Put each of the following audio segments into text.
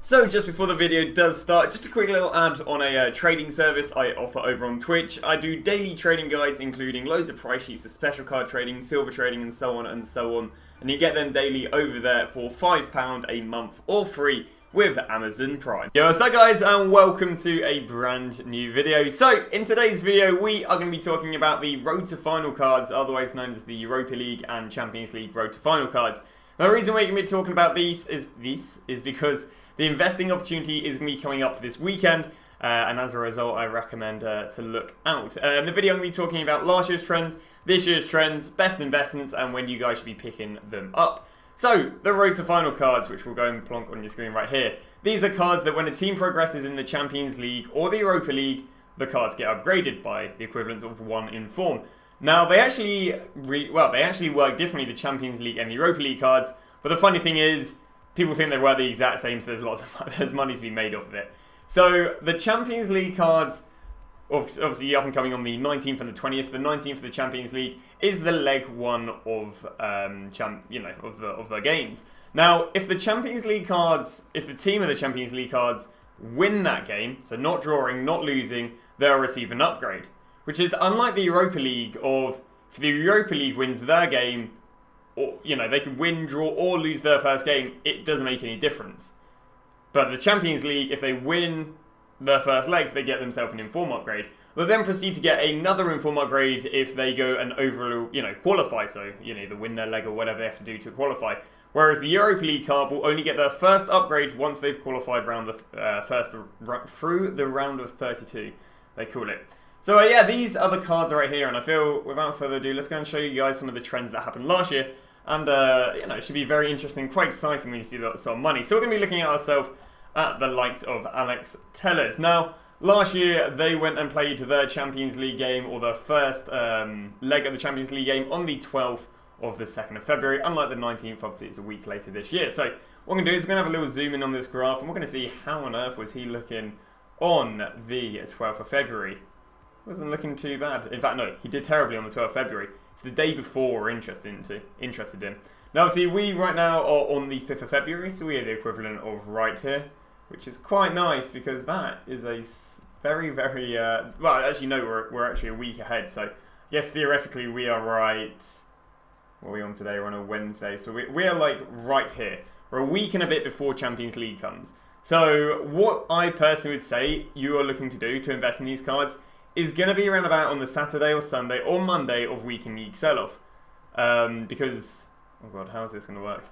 So just before the video does start, just a quick little ad on a trading service I offer over on Twitch. I do daily trading guides including loads of price sheets for special card trading, silver trading and so on and so on. And you get them daily over there for £5 a month or free with Amazon Prime. Yo, what's up guys, and welcome to a brand new video. So in today's video we are going to be talking about the Road to Final cards, otherwise known as the Europa League and Champions League Road to Final cards. Now the reason we're going to be talking about these is because the investing opportunity is going to be coming up this weekend, and as a result I recommend to look out. In the video I'm going to be talking about last year's trends, this year's trends, best investments and when you guys should be picking them up. So, the Road to Final cards, which will go and plonk on your screen right here. These are cards that when a team progresses in the Champions League or the Europa League, the cards get upgraded by the equivalent of 1 in form. Now, they actually work differently, the Champions League and the Europa League cards, but the funny thing is, people think they work the exact same, so there's money to be made off of it. So, the Champions League cards, obviously up and coming on the 19th and the 20th. The 19th of the Champions League is the leg 1 of the games. Now, if the Champions League cards, if the team of the Champions League cards win that game, so not drawing, not losing, they'll receive an upgrade, which is unlike the Europa League. If the Europa League wins their game, or they can win, draw, or lose their first game, it doesn't make any difference. But the Champions League, if they win their first leg, they get themselves an inform upgrade. They'll then proceed to get another inform upgrade if they go and qualify, so, they win their leg or whatever they have to do to qualify. Whereas the Europa League card will only get their first upgrade once they've qualified through the round of 32, they call it. So yeah, these are the cards right here, and I feel, without further ado, let's go and show you guys some of the trends that happened last year. And, it should be very interesting, quite exciting when you see that sort of money. So we're going to be looking at ourselves at the likes of Alex Tellers. Now, last year they went and played their Champions League game, or their first leg of the Champions League game, on the 12th of the 2nd of February, unlike the 19th, obviously it's a week later this year. So what we're going to do is we're going to have a little zoom in on this graph, and we're going to see how on earth was he looking on the 12th of February. Wasn't looking too bad. In fact, no, he did terribly on the 12th of February. It's the day before we're interested in. Now, obviously, we right now are on the 5th of February, so we are the equivalent of right here, which is quite nice because that is a very, very, well, actually, no, we're actually a week ahead. So, yes, theoretically, we are right. What are we on today? We're on a Wednesday. So, we are like right here. We're a week and a bit before Champions League comes. So, what I personally would say you are looking to do to invest in these cards is going to be around about on the Saturday or Sunday or Monday of week and league sell-off. Because, oh God, how is this going to work?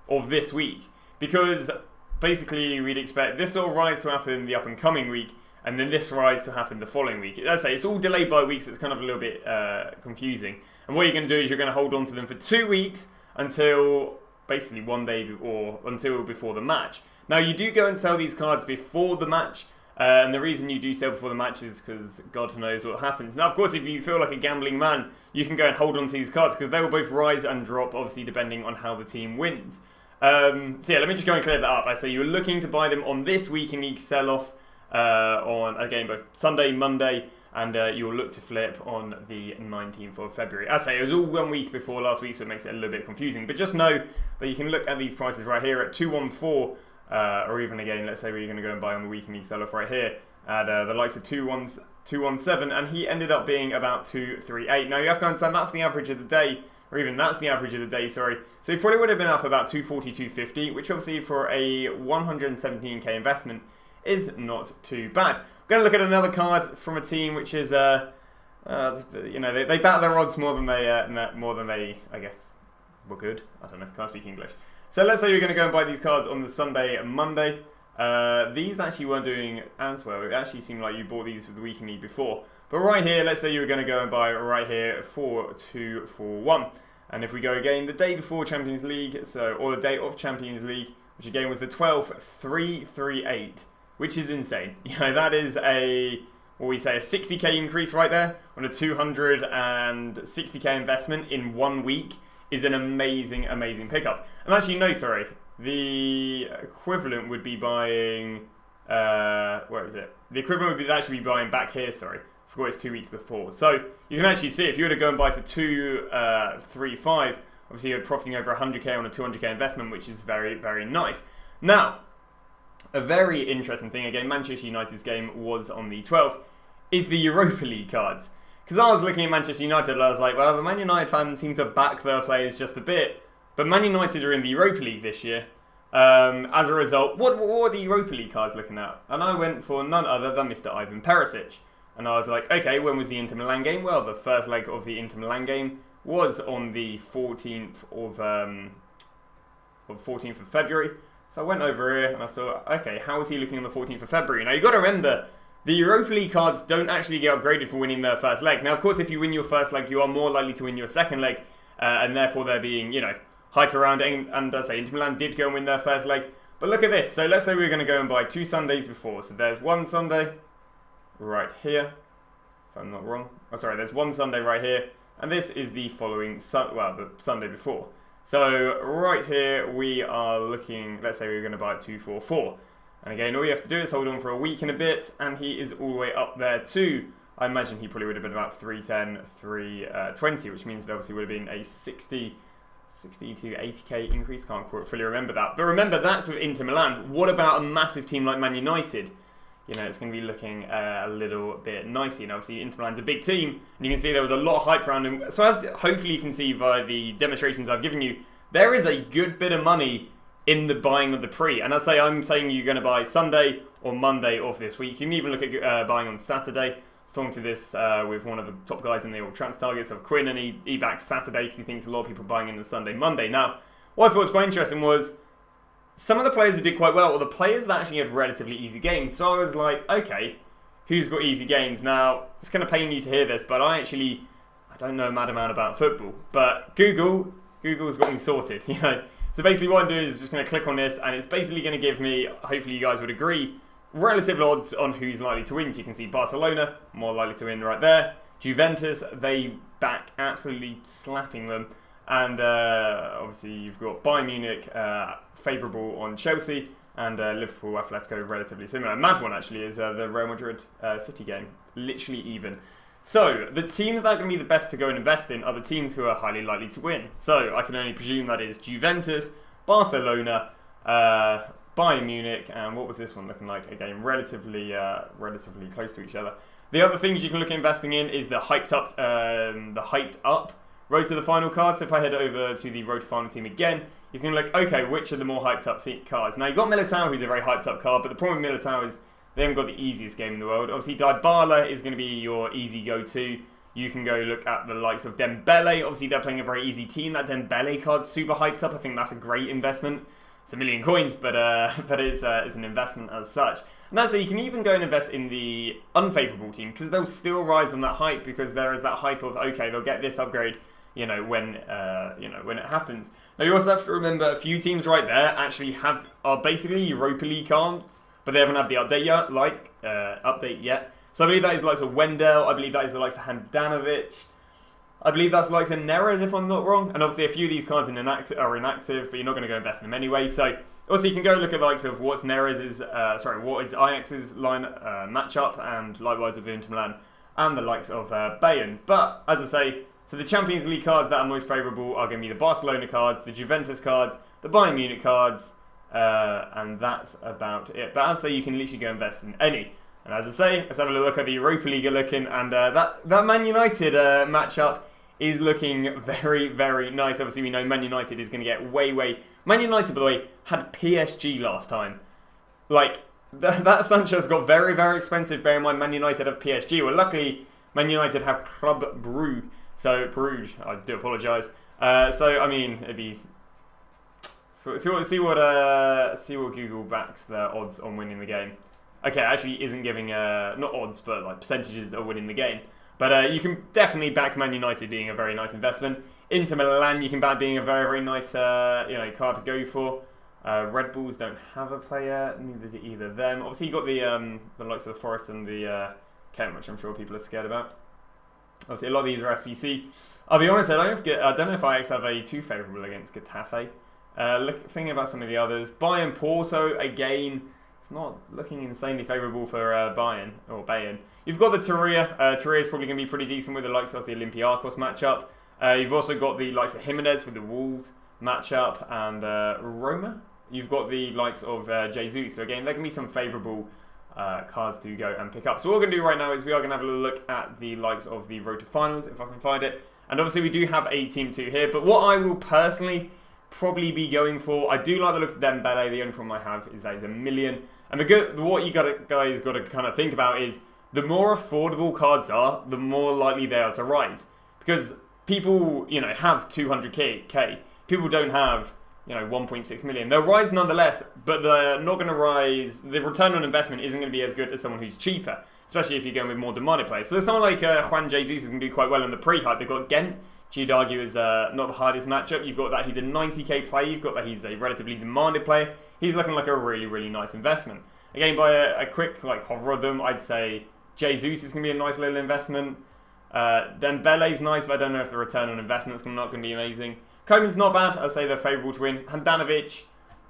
Of this week. Because basically we'd expect this sort of rise to happen the up and coming week, and then this rise to happen the following week. As I say, it's all delayed by weeks, so it's kind of a little bit confusing. And what you're going to do is you're going to hold on to them for 2 weeks until basically one day or until before the match. Now you do go and sell these cards before the match. And the reason you do sell before the match is because God knows what happens. Now, of course, if you feel like a gambling man, you can go and hold on to these cards because they will both rise and drop, obviously, depending on how the team wins. So yeah, let me just go and clear that up. I say you're looking to buy them on this week in league sell-off on, again, both Sunday, Monday, and you'll look to flip on the 19th of February. As I say, it was all 1 week before last week, so it makes it a little bit confusing. But just know that you can look at these prices right here at 214. Or even again, let's say we're going to go and buy on the week and league sell-off right here at the likes of 217, and he ended up being about 238. Now you have to understand that's the average of the day, or even that's the average of the day, sorry. So he probably would have been up about 240, 250, which obviously for a 117k investment is not too bad. We're going to look at another card from a team which is, they bat their odds more than they, I guess, were good. I don't know, can't speak English. So let's say you're going to go and buy these cards on the Sunday and Monday. These actually weren't doing as well. It actually seemed like you bought these for the week and league before. But right here, let's say you were going to go and buy right here 4241. And if we go again, the day before Champions League, or the day of Champions League, which again was the 12th, 338, which is insane. That is a 60k increase right there on a 260k investment in 1 week. Is an amazing, amazing pickup. And actually, no, sorry. The equivalent would be buying... where is it? The equivalent would actually be buying back here, sorry. I forgot it's 2 weeks before. So, you can actually see, if you were to go and buy for 235, obviously you're profiting over 100k on a 200k investment, which is very, very nice. Now, a very interesting thing, again, Manchester United's game was on the 12th, is the Europa League cards. Because I was looking at Manchester United and I was like, well, the Man United fans seem to back their players just a bit. But Man United are in the Europa League this year. As a result, what were the Europa League cards looking at? And I went for none other than Mr. Ivan Perisic. And I was like, okay, when was the Inter Milan game? Well, the first leg of the Inter Milan game was on the 14th of February. So I went over here and I saw, okay, how is he looking on the 14th of February? Now, you've got to remember, the Europa League cards don't actually get upgraded for winning their first leg. Now, of course, if you win your first leg, you are more likely to win your second leg, and therefore they're being, hype around it. And I say Inter Milan did go and win their first leg. But look at this. So let's say we're going to go and buy 2 Sundays before. So there's one Sunday right here, if I'm not wrong. Oh, sorry, there's one Sunday right here. And this is the following, the Sunday before. So right here, we are looking, let's say we're going to buy 244. And again, all you have to do is hold on for a week and a bit, and he is all the way up there too. I imagine he probably would have been about 310, 320, which means there obviously would have been a 60 to 80k increase. Can't fully remember that. But remember, that's with Inter Milan. What about a massive team like Man United? It's going to be looking a little bit nicey. And obviously, Inter Milan's a big team, and you can see there was a lot of hype around him. So as hopefully you can see via the demonstrations I've given you, there is a good bit of money in the buying of the pre. And I'm saying you're going to buy Sunday or Monday of this week. You can even look at buying on Saturday. I was talking to this with one of the top guys in the old Trans Targets of Quinn, and he backs Saturday because he thinks a lot of people are buying in the Sunday, Monday. Now, what I thought was quite interesting was some of the players that did quite well, or the players that actually had relatively easy games. So I was like, okay, who's got easy games? Now, it's going to pain you to hear this, but I don't know a mad amount about football. But Google's got me sorted, So basically what I'm doing is just going to click on this, and it's basically going to give me, hopefully you guys would agree, relative odds on who's likely to win. So you can see Barcelona, more likely to win right there. Juventus, they back absolutely slapping them. And obviously you've got Bayern Munich, favourable on Chelsea, and Liverpool, Atletico, relatively similar. A mad one actually is the Real Madrid City game, literally even. So, the teams that are going to be the best to go and invest in are the teams who are highly likely to win. So, I can only presume that is Juventus, Barcelona, Bayern Munich, and what was this one looking like? Again, relatively close to each other. The other things you can look at investing in is the hyped up Road to the Final card. So if I head over to the Road to Final team again, you can look, okay, which are the more hyped up cards? Now, you've got Militao, who's a very hyped up card, but the problem with Militao is they haven't got the easiest game in the world. Obviously, Dybala is going to be your easy go-to. You can go look at the likes of Dembele. Obviously, they're playing a very easy team. That Dembele card's super hyped up. I think that's a great investment. It's 1 million coins, but it's an investment as such. And that's so you can even go and invest in the unfavourable team, because they'll still rise on that hype, because there is that hype of, okay, they'll get this upgrade, when it happens. Now, you also have to remember a few teams right there actually are basically Europa League cards, but they haven't had the update yet. So I believe that is the likes of Wendell. I believe that is the likes of Handanovic. I believe that's the likes of Neres, if I'm not wrong. And obviously a few of these cards are inactive, but you're not going to go invest in them anyway. So also you can go look at the likes of what is Ajax's line matchup, and likewise with Inter Milan and the likes of Bayern. But as I say, so the Champions League cards that are most favourable are going to be the Barcelona cards, the Juventus cards, the Bayern Munich cards, and that's about it. But as I say, you can literally go invest in any. And as I say, let's have a look at the Europa League looking, and that Man United matchup is looking very, very nice. Obviously, we know Man United is going to get way... Man United, by the way, had PSG last time. Like, that Sanchez got very, very expensive. Bear in mind, Man United have PSG. Well, luckily, Man United have Club Brugge. So, Bruges, I do apologise. So, I mean, it'd be... See what Google backs their odds on winning the game. Okay, actually isn't giving, not odds, but like percentages of winning the game. But you can definitely back Man United being a very nice investment. Inter Milan, you can back being a very, very nice, card to go for. Red Bulls don't have a player, neither do either of them. Obviously, you got the likes of the Forest and the Kent, which I'm sure people are scared about. Obviously, a lot of these are SBC. I'll be honest, I don't know if Ajax have a too favourable against Getafe. Thinking about some of the others, Bayern Porto again. It's not looking insanely favourable for Bayern. You've got the Torreira. Torreira is probably going to be pretty decent with the likes of the Olympiacos matchup. You've also got the likes of Jimenez with the Wolves matchup, and Roma. you've got the likes of Jesus. So again, there can be some favourable cards to go and pick up. So what we're going to do right now is we are going to have a look at the likes of the road to finals, if I can find it. And obviously we do have a team 2 here, but what I will personally probably be going for, I do like the looks of Dembele. The only problem I have is that he's $1 million. And what you guys got to kind of think about is the more affordable cards are, the more likely they are to rise. Because people, you know, have 200k. People don't have, you know, 1.6 million. They'll rise nonetheless, but they're not going to rise. The return on investment isn't going to be as good as someone who's cheaper, especially if you're going with more demanded players. So someone like Juan Jesus is going to do quite well in the pre-hype. They've got Ghent, which you'd argue is not the hardest matchup. You've got that he's a 90k player. You've got that he's a relatively demanded player. He's looking like a really, really nice investment. Again, by a quick like hover of them, I'd say Jesus is going to be a nice little investment. Dembele's nice, but I don't know if the return on investment is not going to be amazing. Koeman's not bad. I'd say they're favourable to win. Handanovic,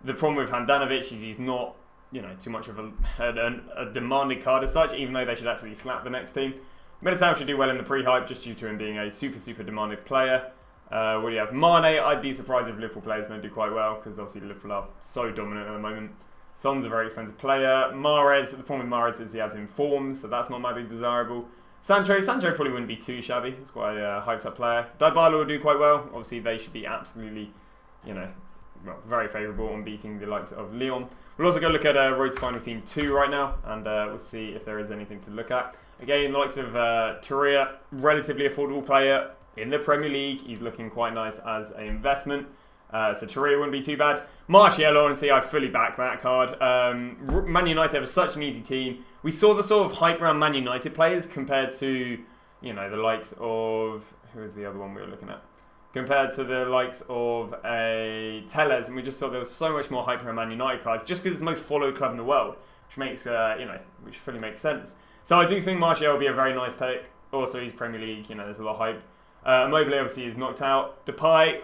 the problem with Handanovic is he's not, you know, too much of a demanding card as such, even though they should actually slap the next team. Militao should do well in the pre-hype just due to him being a super, super demanded player. What do you have? Mane, I'd be surprised if Liverpool players don't do quite well, because obviously Liverpool are so dominant at the moment. Son's a very expensive player. Mahrez, the problem with Mahrez is he has informs, so that's not madly desirable. Sancho probably wouldn't be too shabby. He's quite a hyped up player. Dybala will do quite well. Obviously, they should be absolutely, you know, well, very favourable on beating the likes of Lyon. We'll also go look at Road to Final Team 2 right now, and we'll see if there is anything to look at. Again, the likes of Torreira, relatively affordable player in the Premier League. He's looking quite nice as an investment. So Torreira wouldn't be too bad. Martial, honestly, I fully back that card. Man United have such an easy team. We saw the sort of hype around Man United players compared to, you know, the likes of... Who is the other one we were looking at? Compared to the likes of a Tellez, and we just saw there was so much more hype around Man United cards, just because it's the most followed club in the world, which makes, you know, which fully makes sense. So I do think Martial will be a very nice pick. Also, he's Premier League, you know, there's a lot of hype. Immobile obviously is knocked out. Depay,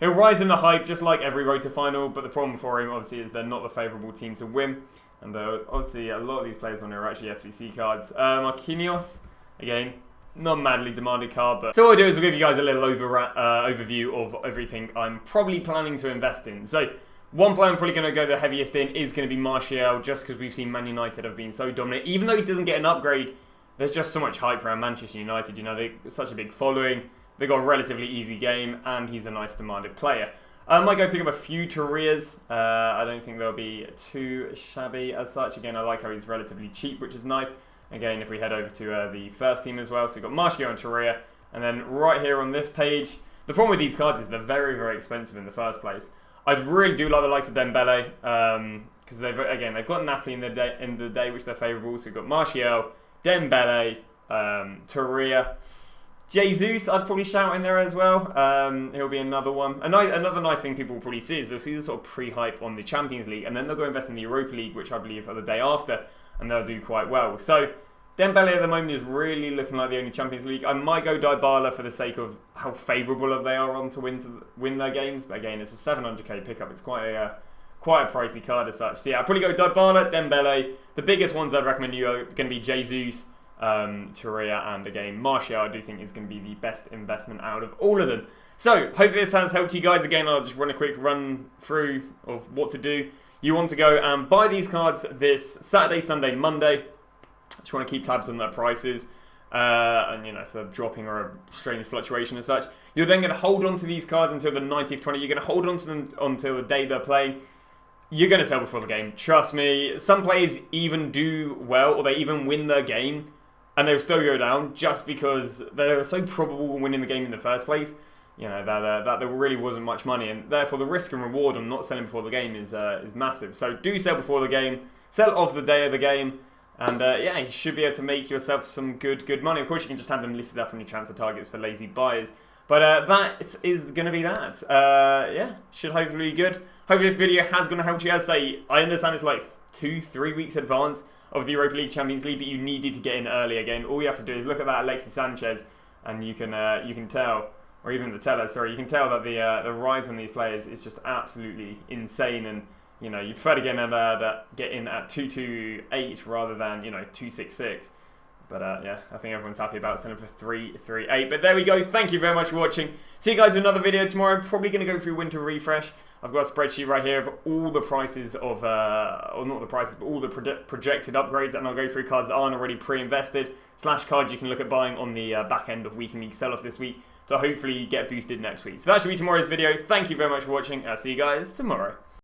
he'll rise in the hype just like every road to final, but the problem for him obviously is they're not the favourable team to win. And obviously a lot of these players on here are actually SBC cards. Marquinhos, again, not madly demanded card, but... So what I'll do is I'll give you guys a little overview of everything I'm probably planning to invest in. So, one player I'm probably going to go the heaviest in is going to be Martial, just because we've seen Man United have been so dominant. Even though he doesn't get an upgrade, there's just so much hype around Manchester United. You know, they're such a big following. They've got a relatively easy game, and he's a nice demanded player. I might go pick up a few Torreiras. I don't think they'll be too shabby as such. Again, I like how he's relatively cheap, which is nice. Again, if we head over to the first team as well, so we've got Martial and Torreira. And then right here on this page, the problem with these cards is they're very, very expensive in the first place. I really do like the likes of Dembele, because they've got Napoli in the day, which they're favourable. So we've got Martial, Dembele, Torreira. Jesus, I'd probably shout in there as well. He'll be another one. Another nice thing people will probably see is they'll see the sort of pre-hype on the Champions League, and then they'll go invest in the Europa League, which I believe are the day after, and they'll do quite well. So Dembele at the moment is really looking like the only Champions League. I might go Dybala for the sake of how favourable they are on to win their games, but again, it's a 700k pickup. It's quite a pricey card as such. So yeah, I'll probably go Dybala, Dembele. The biggest ones I'd recommend you are going to be Jesus, Torreira, and again Martial. I do think is going to be the best investment out of all of them. So hopefully this has helped you guys. Again, I'll just run a quick run through of what to do. You want to go and buy these cards this Saturday, Sunday, Monday. Just want to keep tabs on their prices, and you know, if they're dropping or a strange fluctuation as such. You're then going to hold on to these cards until the 90th, 20th. You're going to hold on to them until the day they're playing. You're going to sell before the game. Trust me. Some players even do well, or they even win their game, and they'll still go down just because they're so probable winning the game in the first place. You know, that there really wasn't much money, and therefore the risk and reward on not selling before the game is massive. So do sell before the game. Sell off the day of the game. And yeah, you should be able to make yourself some good money. Of course, you can just have them listed up on your transfer targets for lazy buyers. But that is going to be that. Yeah, should hopefully be good. Hopefully this video has going to help you. As I say, I understand it's like 2-3 weeks advance of the Europa League, Champions League, but you needed to get in early again. All you have to do is look at that Alexis Sanchez, and you can tell, or even the teller, sorry, you can tell that the rise on these players is just absolutely insane. And you know, you prefer to get in at 228 rather than, you know, 266. But yeah, I think everyone's happy about selling for 338. But there we go. Thank you very much for watching. See you guys in another video tomorrow. I'm probably going to go through Winter Refresh. I've got a spreadsheet right here of all the prices of, or not the prices, but all the projected upgrades, and I'll go through cards that aren't already pre-invested, / cards you can look at buying on the back end of Weekend League sell-off this week, to hopefully get boosted next week. So that should be tomorrow's video. Thank you very much for watching. I'll see you guys tomorrow.